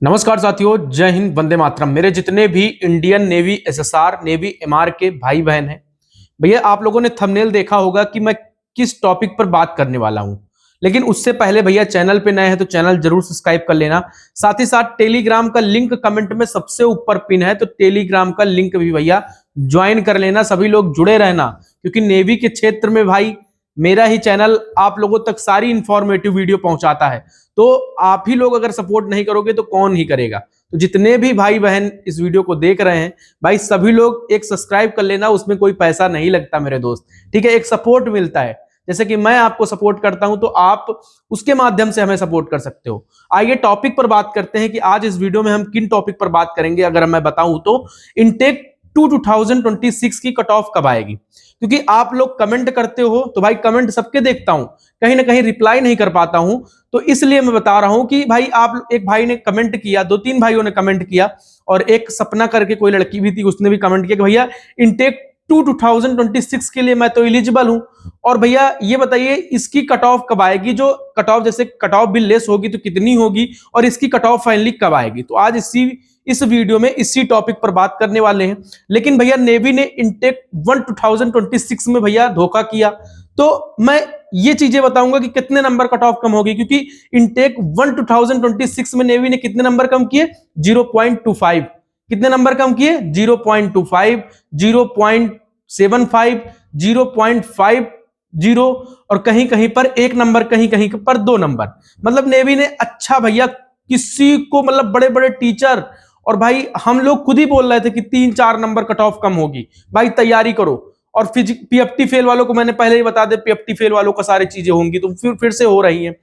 नमस्कार साथियों, जय हिंद, वंदे मातरम। मेरे जितने भी Indian navy, SSR, navy, MR के भाई बहन हैं, भैया आप लोगों ने थंबनेल देखा होगा कि मैं किस टॉपिक पर बात करने वाला हूं। लेकिन उससे पहले भैया चैनल पे नए हैं तो चैनल जरूर सब्सक्राइब कर लेना। साथ ही साथ टेलीग्राम का लिंक कमेंट में सबसे ऊपर पिन है, तो टेलीग्राम का लिंक भी भैया ज्वाइन कर लेना। सभी लोग जुड़े रहना, क्योंकि नेवी के क्षेत्र में भाई मेरा ही चैनल आप लोगों तक सारी इंफॉर्मेटिव वीडियो पहुंचाता है। तो आप ही लोग अगर सपोर्ट नहीं करोगे तो कौन ही करेगा। तो जितने भी भाई बहन इस वीडियो को देख रहे हैं, भाई सभी लोग एक सब्सक्राइब कर लेना। उसमें कोई पैसा नहीं लगता मेरे दोस्त, ठीक है। एक सपोर्ट मिलता है, जैसे कि मैं आपको सपोर्ट करता हूं तो आप उसके माध्यम से हमें सपोर्ट कर सकते हो। आइए टॉपिक पर बात करते हैं कि आज इस वीडियो में हम किन टॉपिक पर बात करेंगे। अगर मैं बताऊं तो इनटेक 2026 की कट ऑफ कब आएगी, क्योंकि आप लोग कमेंट करते हो तो भाई कमेंट सबके देखता हूं, कहीं ना कहीं रिप्लाई नहीं कर पाता हूं। तो इसलिए मैं बता रहा हूं कि भाई आप, एक भाई ने कमेंट किया, दो तीन भाइयों ने कमेंट किया, और एक सपना करके कोई लड़की भी थी, उसने भी कमेंट किया कि भैया इनटेक 2026 के लिए मैं तो एलिजिबल हूं। और भैया ये बताइए इसकी कट ऑफ कब आएगी, जो कट ऑफ, जैसे कट ऑफ भी लेस होगी तो कितनी होगी, और इसकी कट ऑफ फाइनली कब आएगी। तो आज इस वीडियो में इसी टॉपिक पर बात करने वाले हैं। लेकिन भैया नेवी ने इनटेक 2026 में भैया धोखा किया, तो मैं ये चीजें बताऊंगा कि कितने नंबर कट ऑफ कम होगी। क्योंकि इनटेक 2026 में नेवी ने कितने नंबर कम किए, 0.25। कितने नंबर कम किए, 0.25, 0.75, 0.50, और कहीं कहीं पर एक नंबर, कहीं कहीं पर दो नंबर। मतलब नेवी ने अच्छा भैया किसी को, मतलब बड़े बड़े टीचर, और भाई हम लोग खुद ही बोल रहे थे कि 3-4 नंबर कट ऑफ कम होगी, भाई तैयारी करो। और पीएफटी फेल वालों को मैंने पहले ही बता दे, पीएफटी फेल वालों का सारी चीजें होंगी, तो फिर से हो रही हैं।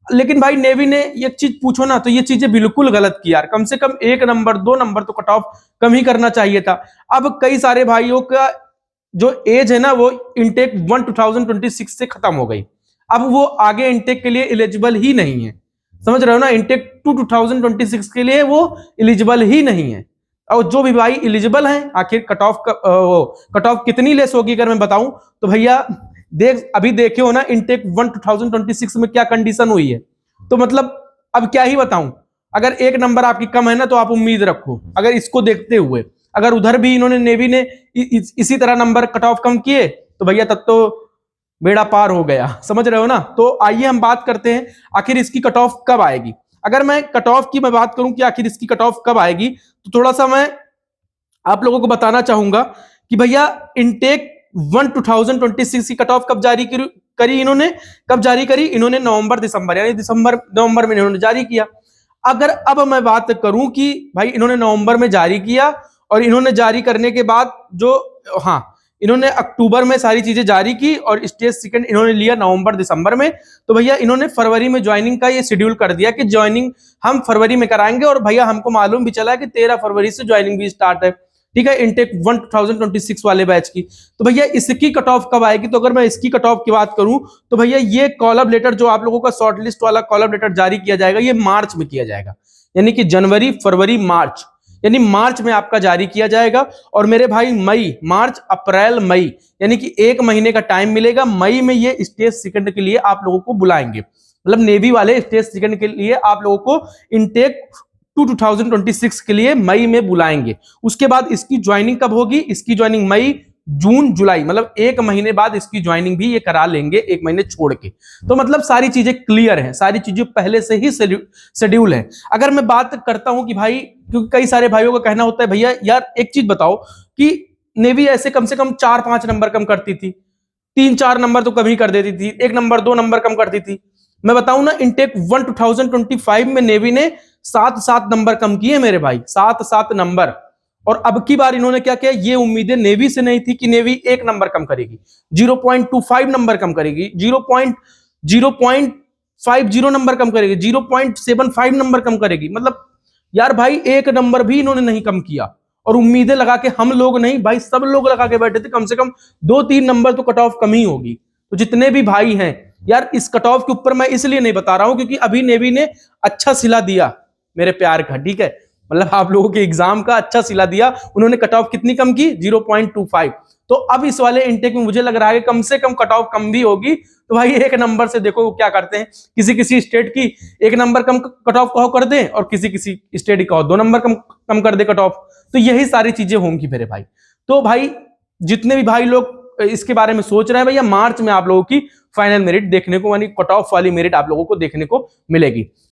लेकिन भाई नेवी ने ये चीज पूछो ना, तो ये चीजें बिल्कुल गलत की यार। कम से कम एक नंबर, दो नंबर तो कट ऑफ कम ही करना चाहिए था। अब कई सारे भाइयों का जो एज है ना, वो इनटेक 2026 से खत्म हो गई। अब वो आगे इनटेक के लिए एलिजिबल ही नहीं है। समझ रहे हो ना, इनटेक 2026 के लिए वो एलिजिबल ही नहीं है। और जो भी भाई एलिजिबल हैं, आखिर कट ऑफ कितनी लेस होगी अगर मैं बताऊं तो भैया अभी देखे हो ना इनटेक 2026 में क्या कंडीशन हुई है। तो मतलब अब क्या ही बताऊं। अगर एक नंबर आपकी कम है ना, तो आप उम्मीद रखो, अगर इसको देखते हुए अगर उधर भी इन्होंने, नेवी ने इसी तरह नंबर कट ऑफ कम किए, तो भैया तब तो बेड़ा पार हो गया। समझ रहे हो ना। तो आइए हम बात करते हैं आखिर इसकी कट ऑफ कब आएगी। अगर मैं कट ऑफ की मैं बात करूं कि आखिर इसकी कट ऑफ कब आएगी, तो थोड़ा सा मैं आप लोगों को बताना चाहूंगा कि भैया इनटेक 2026 की कट ऑफ कब जारी करी इन्होंने, कब जारी करी इन्होंने, नवंबर दिसंबर, यानी दिसंबर नवंबर में इन्होंने जारी किया। अगर अब मैं बात करूं कि भाई इन्होंने नवंबर में जारी किया, और इन्होंने जारी करने के बाद जो, हाँ, इन्होंने अक्टूबर में सारी चीजें जारी की, और स्टेज सेकंड इन्होंने लिया नवंबर दिसंबर में। तो भैया इन्होंने फरवरी में ज्वाइनिंग का ये शेड्यूल कर दिया कि ज्वाइनिंग हम फरवरी में कराएंगे। और भैया हमको मालूम भी चला कि 13 फरवरी से ज्वाइनिंग भी स्टार्ट है, ठीक है, इनटेक 2026 वाले बैच की। तो भैया इसकी कट ऑफ कब आएगी, तो अगर मैं इसकी कट ऑफ की बात करूं तो भैया ये कॉलअप लेटर, जो आप लोगों का शॉर्ट लिस्ट वाला कॉलअप लेटर जारी किया जाएगा, ये मार्च में किया जाएगा। यानी कि जनवरी, फरवरी, मार्च, यानी मार्च में आपका जारी किया जाएगा। और मेरे भाई मई, मार्च, अप्रैल, मई, यानी कि एक महीने का टाइम मिलेगा। मई में ये स्टेज सेकंड के लिए आप लोगों को बुलाएंगे। मतलब नेवी वाले स्टेज सेकंड के लिए आप लोगों को इनटेक 2026 के लिए मई में बुलाएंगे। उसके बाद इसकी ज्वाइनिंग कब होगी, इसकी ज्वाइनिंग मई, जून, जुलाई, मतलब एक महीने बाद इसकी ज्वाइनिंग भी ये करा लेंगे, एक महीने छोड़ के। तो मतलब सारी चीजें क्लियर हैं, सारी चीजें पहले से ही शेड्यूल है। अगर मैं बात करता हूं कि भाई, क्योंकि कई सारे भाइयों का कहना होता है भैया यार एक चीज बताओ कि नेवी ऐसे कम से कम 4-5 नंबर कम करती थी, 3-4 नंबर तो कम ही कर देती थी, 1 नंबर 2 नंबर कम करती थी। मैं बताऊं ना, इनटेक 2025 में नेवी ने 7-7 नंबर कम किए मेरे भाई, 7-7 नंबर। और अब की बार इन्होंने क्या किया, ये उम्मीदें नेवी से नहीं थी कि नेवी 1 नंबर कम करेगी, 0.25 नंबर कम करेगी, 0.50 नंबर कम करेगी, 0.75 नंबर कम करेगी। मतलब यार भाई एक नंबर भी इन्होंने नहीं कम किया। और उम्मीदें लगा के, हम लोग नहीं भाई, सब लोग लगा के बैठे थे कम से कम 2-3 नंबर तो कट ऑफ कम ही होगी। तो जितने भी भाई हैं यार, इस कट ऑफ के ऊपर मैं इसलिए नहीं बता रहा हूं क्योंकि अभी नेवी ने अच्छा सिला दिया मेरे प्यार का, ठीक है। मतलब आप लोगों के एग्जाम का अच्छा सिला दिया उन्होंने। कट ऑफ कितनी कम की, 0.25। तो अब इस वाले इनटेक में मुझे लग रहा है कि कम से कम कट ऑफ कम भी होगी। तो भाई 1 नंबर से देखो क्या करते हैं, किसी किसी स्टेट की 1 नंबर कम कट ऑफ कहो कर दें, और किसी किसी स्टेट की कहो 2 नंबर कम कर दे कट ऑफ। तो यही सारी चीजें होंगी मेरे भाई। तो भाई जितने भी भाई लोग इसके बारे में सोच रहे हैं, भैया मार्च में आप लोगों की फाइनल मेरिट देखने को, यानी कट ऑफ वाली मेरिट आप लोगों को देखने को मिलेगी।